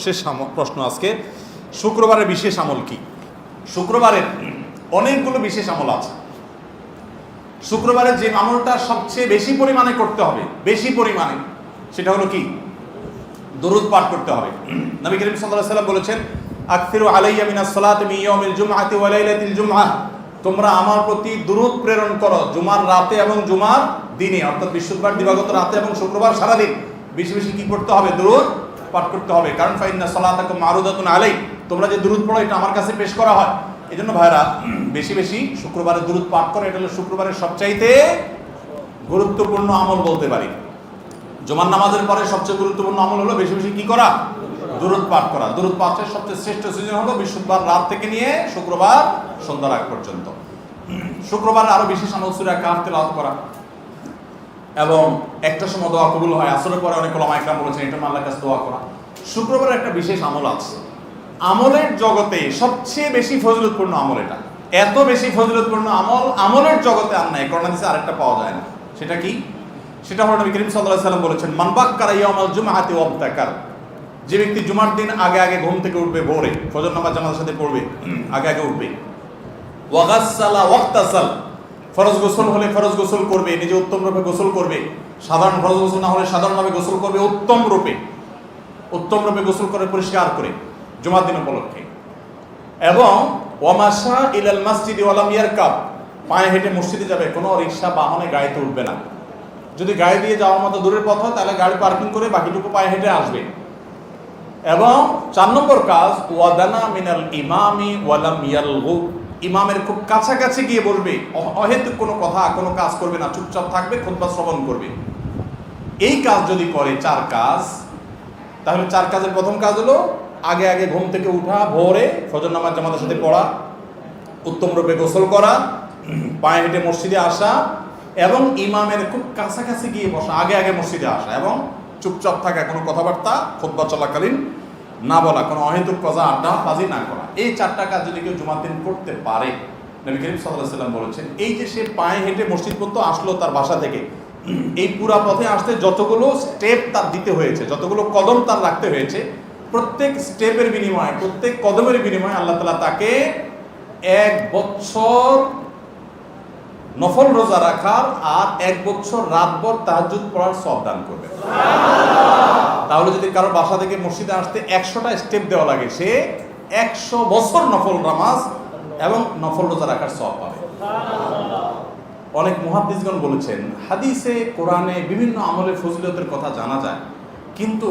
শেষ প্রশ্ন আজকে, শুক্রবারের বিশেষ আমল কি? শুক্রবারের অনেকগুলো বিশেষ আমল আছে। শুক্রবারের যে আমলটা সবচেয়ে বেশি পরিমাণে করতে হবে, বেশি পরিমাণে, সেটা হলো কি? দরুদ পাঠ করতে হবে। নবী করিম সাল্লাল্লাহু আলাইহি ওয়াসাল্লাম বলেছেন, আকসিরু আলাইয়া মিনাস সালাতি মিন ইয়াউমিল জুমআতি ওয়া লাইলাতিল জুমআহ, তোমরা আমার প্রতি দরুদ প্রেরণ করো জুমার রাতে এবং জুমার দিনে, অর্থাৎ বৃহস্পতিবার দিবাগত রাতে এবং শুক্রবার সারাদিন বেশি বেশি কি করতে হবে? দরুদ পাঠ করতে হবে। কারণ ফাইন্না সালাতাকুম মারুদাতুন আলাই, তোমরা যে দরুদ পড়ো এটা আমার কাছে পেশ করা হয়। এই জন্য ভাইরা বেশি বেশি শুক্রবারে দরুদ পাঠ করে, এটা হলো শুক্রবারের সবচাইতে গুরুত্বপূর্ণ আমল বলতে পারি। জুমার নামাজের পরে সবচেয়ে গুরুত্বপূর্ণ আমল হলো বেশি বেশি কি করা? দরুদ পাঠ করা। দরুদ পাঠের সবচেয়ে শ্রেষ্ঠ সিজন হলো বৃহস্পতিবার রাত থেকে নিয়ে শুক্রবার সন্ধ্যার আগ পর্যন্ত। শুক্রবার আরো বিশেষ আমল সূরা কাহফ তেলাওয়াত করা, এবং একটা সময় দোয়া কবুল হয়। আসরের পরে অনেক ওলামা ইকরাম বলেছেন এটা আল্লাহর কাছে দোয়া করা। শুক্রবারের একটা বিশেষ আমল আছে, আমলের জগতে সবচেয়ে বেশি ফজিলতপূর্ণ আমল এটা। এত বেশি ফজিলতপূর্ণ আমল আমলের জগতে আর নাই, করোনা দিছে আরেকটা পাওয়া যায় না। সেটা কি? সেটা হলো নবী করিম সাল্লাল্লাহু আলাইহি ওয়াসাল্লাম বলেছেন, মান বাক্কারা ইয়াউমাল জুমআতি ওয়াবতাকার, যে ব্যক্তি জুমার দিন আগে আগে ঘুম থেকে উঠবে, ভোরে ফজর নামাজ জামাতের সাথে পড়বে, আগে আগে উঠবে, ওয়া গাসসালা ওয়াক্তাসাল, ফরজ গোসল হলে ফরজ গোসল করবে, নিজে উত্তম রূপে গোসল করবে, সাধারণ ফরজ গোসল না হলে সাধারণভাবে গোসল করবে, উত্তম রূপে গোসল করে পরিষ্কার করে জুমার দিন উপলক্ষে, এবং ওয়ামাশা ইলাল মসজিদ ওয়া লাম ইয়ারকাব, পায়ে হেঁটে মসজিদে যাবে, কোনো রিকশা বাহনে গাড়িতে উঠবে না। যদি গাড়ি দিয়ে যাওয়ার মতো দূরের পথ হয় তাহলে গাড়ি পার্কিং করে বাকিটুকু পায়ে হেঁটে আসবে। এবং 4 নম্বর কাজ, ওয়াদানা মিনাল ইমামি ওয়া লাম ইয়ালগু, ইমামের খুব কাছাকাছি গিয়ে বসবে, অহেতুক কোনো কথা কোনো কাজ করবে না, চুপচাপ থাকবে, খুতবা শ্রবণ করবে। এই কাজ যদি করে 4 কাজ, তাহলে 4 কাজের প্রথম কাজ হলো আগে আগে ঘুম থেকে উঠা, ভোরে ফজর নামাজ জামাতের সাথে পড়া, উত্তম রূপে গোসল করা, পায়ে হেঁটে মসজিদে আসা, এবং ইমামের খুব কাছাকাছি গিয়ে বসা, আগে আগে মসজিদে আসা, এবং চুপচাপ থাকা, কোনো কথাবার্তা খুতবা চলাকালীন না বলা, কোনো অহেতুক কথা আড্ডা বাজি না করা। এই 4টা কাজ যদি কেউ জুমার দিন করতে পারে, নবী করিম সাল্লাল্লাহু আলাইহি ওয়াসাল্লাম বলেছেন, এই যে সে পায়ে হেঁটে মসজিদ পর্যন্ত আসলো তার বাসা থেকে, এই পুরা পথে আসতে যতগুলো স্টেপ তার দিতে হয়েছে, যতগুলো কদম তার রাখতে হয়েছে, প্রত্যেক স্টেপের বিনিময়ে, প্রত্যেক কদমের বিনিময়ে আল্লাহ তাআলা তাকে 1 বছর নফল রোজা রাখার আর 1 বছর রাতভর তাহাজ্জুদ পড়ার সওয়াব দান করবে। তাহলে যদি কারো বাসা থেকে মসজিদে আসতে 100টা স্টেপ দেওয়া লাগে, সে 100 বছর নফল নামাজ এবং নফল রোজা রাখার সওয়াব পাবে। অনেক মুহাদ্দিসগণ বলেছেন, হাদিসে কোরআনে বিভিন্ন আমলের ফজিলতের কথা জানা যায়, কিন্তু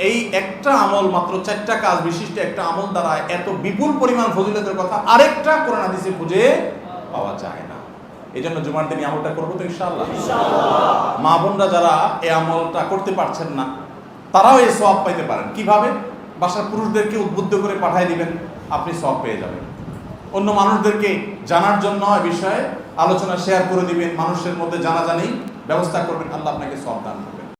এই একটা আমল, মাত্র 4টা কাজ বিশিষ্ট একটা আমল দ্বারা এত বিপুল পরিমাণ ফজিলতের কথা আরেকটা কোরআন হাদিসে খুঁজে পাওয়া যায় না। এই জন্য জুমার দিন আমলটা করবো তো ইনশাআল্লাহ। মা বোনরা যারা এই আমলটা করতে পারছেন না, তারাও এই সওয়াব পাইতে পারেন। কিভাবে? বাসার পুরুষদেরকে উদ্বুদ্ধ করে পাঠিয়ে দিবেন, আপনি সওয়াব পেয়ে যাবেন। অন্য মানুষদেরকে জানার জন্য এই বিষয়ে আলোচনা শেয়ার করে দিবেন, মানুষের মধ্যে জানাজানি ব্যবস্থা করবেন, আল্লাহ আপনাকে সওয়াব দান করবেন।